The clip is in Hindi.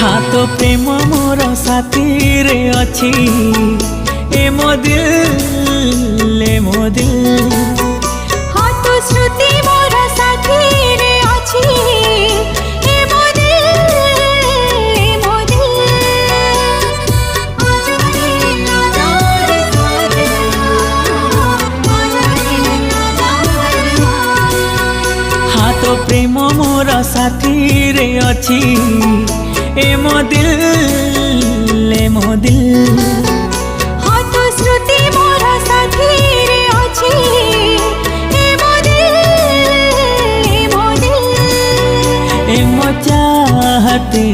हाँ तो प्रेम मोर साथी रे अच्छी ए मो दिल ए मो दिल। हाँ तो श्रुति मोर साथी रे अच्छी ए मो दिल ए मो दिल। हाँ तो प्रेम मोर साथी रे अच्छी ए मो दिल ए मो दिल। हाँ तो श्रुति मोर साथी रे अच्छी ए मो दिल ए मो दिल। ए मो चाहती